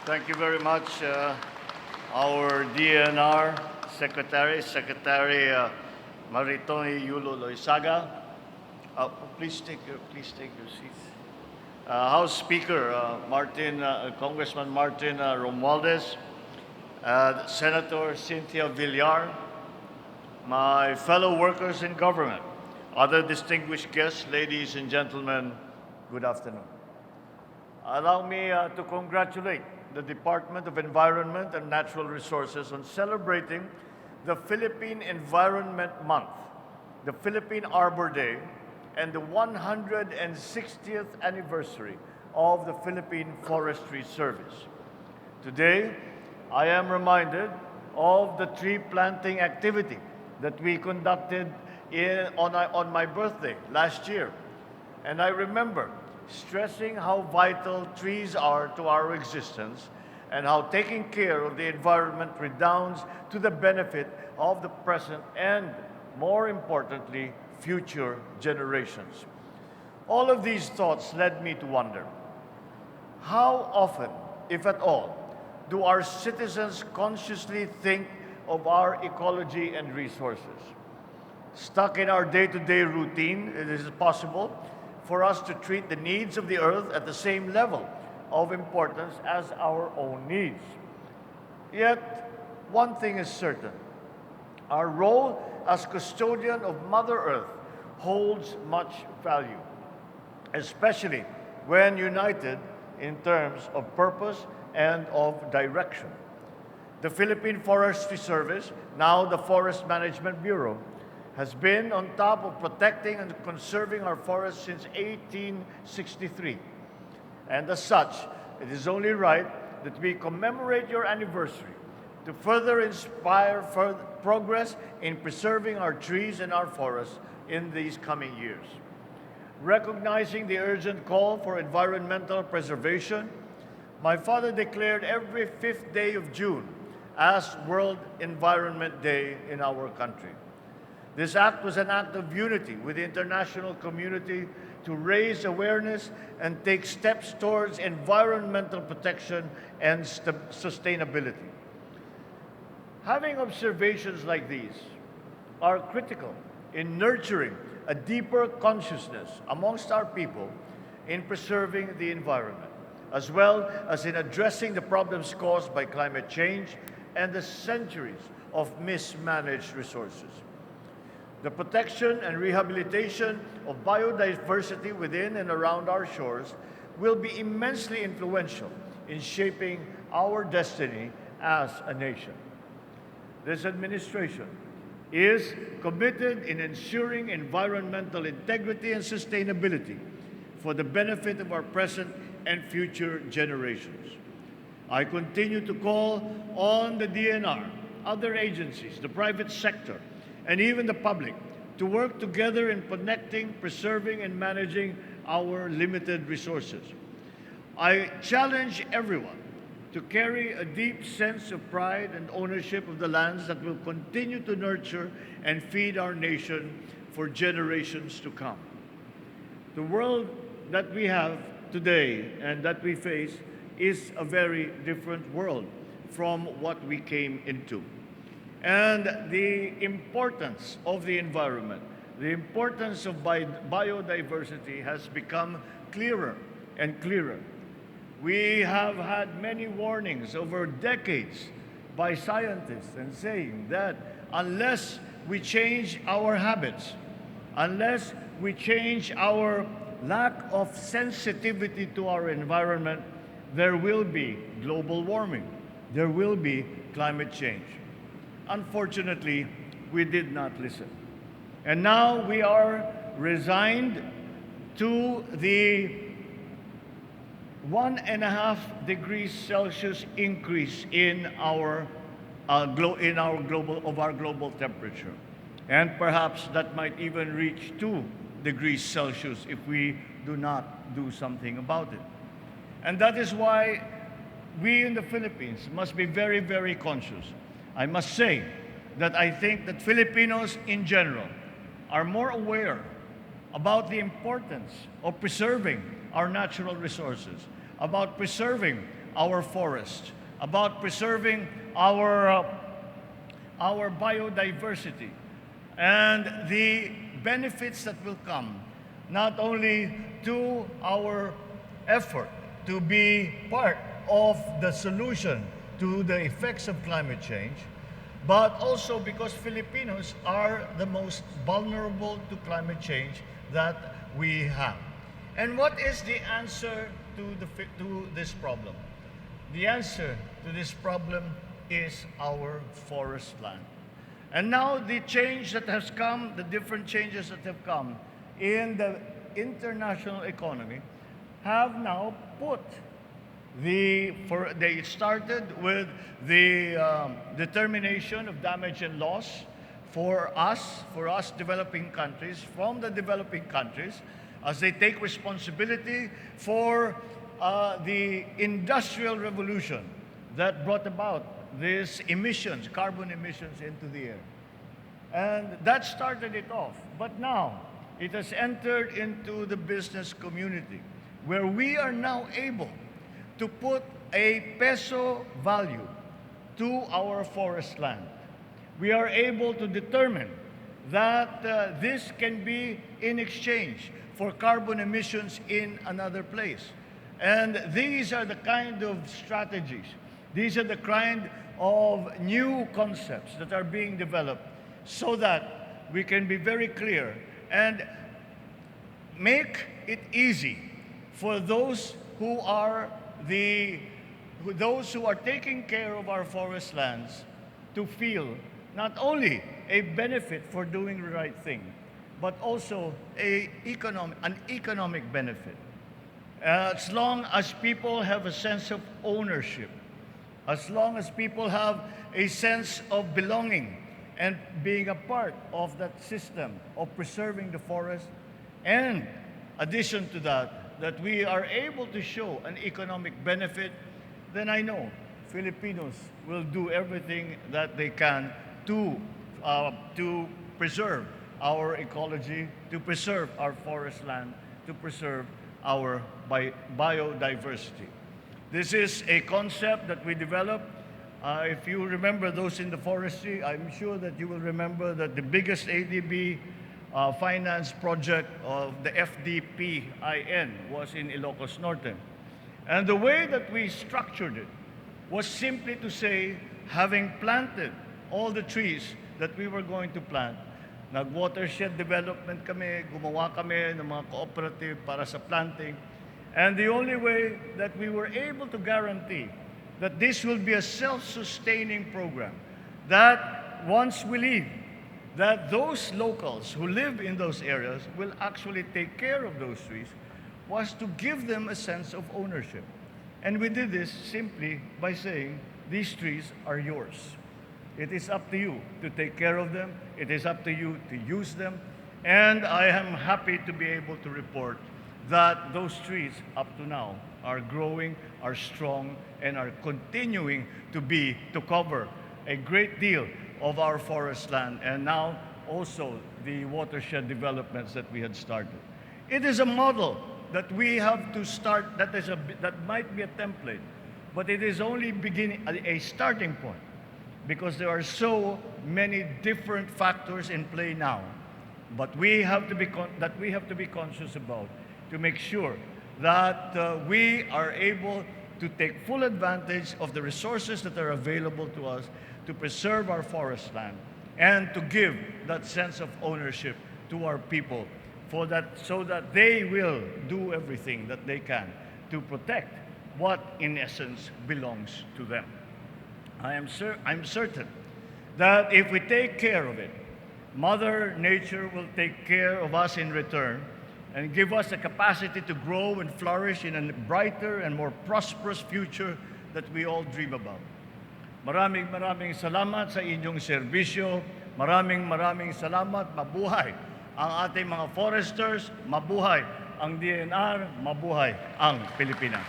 Thank you very much, our DENR Secretary Maritoni Yulo Loisaga. Please take your seats. House Speaker Congressman Martin Romualdez, Senator Cynthia Villar, my fellow workers in government, other distinguished guests, ladies and gentlemen, good afternoon. Allow me to congratulate the Department of Environment and Natural Resources on celebrating the Philippine Environment Month, the Philippine Arbor Day, and the 160th anniversary of the Philippine Forestry Service. Today, I am reminded of the tree planting activity that we conducted on my birthday last year. And I remember stressing how vital trees are to our existence and how taking care of the environment redounds to the benefit of the present and, more importantly, future generations. All of these thoughts led me to wonder, how often, if at all, do our citizens consciously think of our ecology and resources? Stuck in our day-to-day routine, it is possible for us to treat the needs of the earth at the same level of importance as our own needs. Yet, one thing is certain. Our role as custodian of Mother Earth holds much value, especially when united in terms of purpose and of direction. The Philippine Forestry Service, now the Forest Management Bureau, has been on top of protecting and conserving our forests since 1863. And as such, it is only right that we commemorate your anniversary to further inspire progress in preserving our trees and our forests in these coming years. Recognizing the urgent call for environmental preservation, my father declared every 5th day of June as World Environment Day in our country. This act was an act of unity with the international community to raise awareness and take steps towards environmental protection and sustainability. Having observations like these are critical in nurturing a deeper consciousness amongst our people in preserving the environment, as well as in addressing the problems caused by climate change and the centuries of mismanaged resources. The protection and rehabilitation of biodiversity within and around our shores will be immensely influential in shaping our destiny as a nation. This administration is committed in ensuring environmental integrity and sustainability for the benefit of our present and future generations. I continue to call on the DENR, other agencies, the private sector, and even the public to work together in connecting, preserving, and managing our limited resources. I challenge everyone to carry a deep sense of pride and ownership of the lands that will continue to nurture and feed our nation for generations to come. The world that we have today and that we face is a very different world from what we came into. And the importance of the environment, the importance of biodiversity has become clearer and clearer. We have had many warnings over decades by scientists and saying that unless we change our habits, unless we change our lack of sensitivity to our environment, there will be global warming, there will be climate change. Unfortunately, we did not listen. And now we are resigned to the 1.5 degrees Celsius increase in our global temperature. And perhaps that might even reach 2 degrees Celsius if we do not do something about it. And that is why we in the Philippines must be very, very conscious. I must say that I think that Filipinos in general are more aware about the importance of preserving our natural resources, about preserving our forests, about preserving our biodiversity, and the benefits that will come, not only to our effort to be part of the solution to the effects of climate change, but also because Filipinos are the most vulnerable to climate change that we have. And what is the answer to this problem? The answer to this problem is our forest land. And now the change that has come, the different changes that have come in the international economy have now put they started with the determination of damage and loss for us developing countries, from the developing countries, as they take responsibility for the industrial revolution that brought about these emissions, carbon emissions into the air. And that started it off. But now it has entered into the business community, where we are now able to put a peso value to our forest land. We are able to determine that this can be in exchange for carbon emissions in another place. And these are the kind of strategies, these are the kind of new concepts that are being developed so that we can be very clear and make it easy for those who are taking care of our forest lands to feel not only a benefit for doing the right thing, but also an economic benefit. As long as people have a sense of ownership, as long as people have a sense of belonging and being a part of that system of preserving the forest, and addition to that, that we are able to show an economic benefit, then I know Filipinos will do everything that they can to preserve our ecology, to preserve our forest land, to preserve our biodiversity. This is a concept that we developed. If you remember those in the forestry, I'm sure that you will remember that the biggest ADB finance project of the FDPIN was in Ilocos Norte. And the way that we structured it was simply to say, having planted all the trees that we were going to plant, nag-watershed development kami, gumawa kami ng mga cooperative para sa planting. And the only way that we were able to guarantee that this will be a self-sustaining program, that once we leave, that those locals who live in those areas will actually take care of those trees, was to give them a sense of ownership. And we did this simply by saying, these trees are yours. It is up to you to take care of them. It is up to you to use them. And I am happy to be able to report that those trees up to now are growing, are strong, and are continuing to cover a great deal of our forest land, and now also the watershed developments that we had started. It is a model that we have to start, that might be a template, but it is only a starting point, because there are so many different factors in play now. But we have to be conscious about, to make sure that we are able to take full advantage of the resources that are available to us to preserve our forest land and to give that sense of ownership to our people, so that they will do everything that they can to protect what in essence belongs to them. I'm certain that if we take care of it, Mother Nature will take care of us in return and give us the capacity to grow and flourish in a brighter and more prosperous future that we all dream about. Maraming salamat sa inyong serbisyo. Maraming salamat. Mabuhay ang ating mga foresters. Mabuhay ang DENR. Mabuhay ang Pilipinas.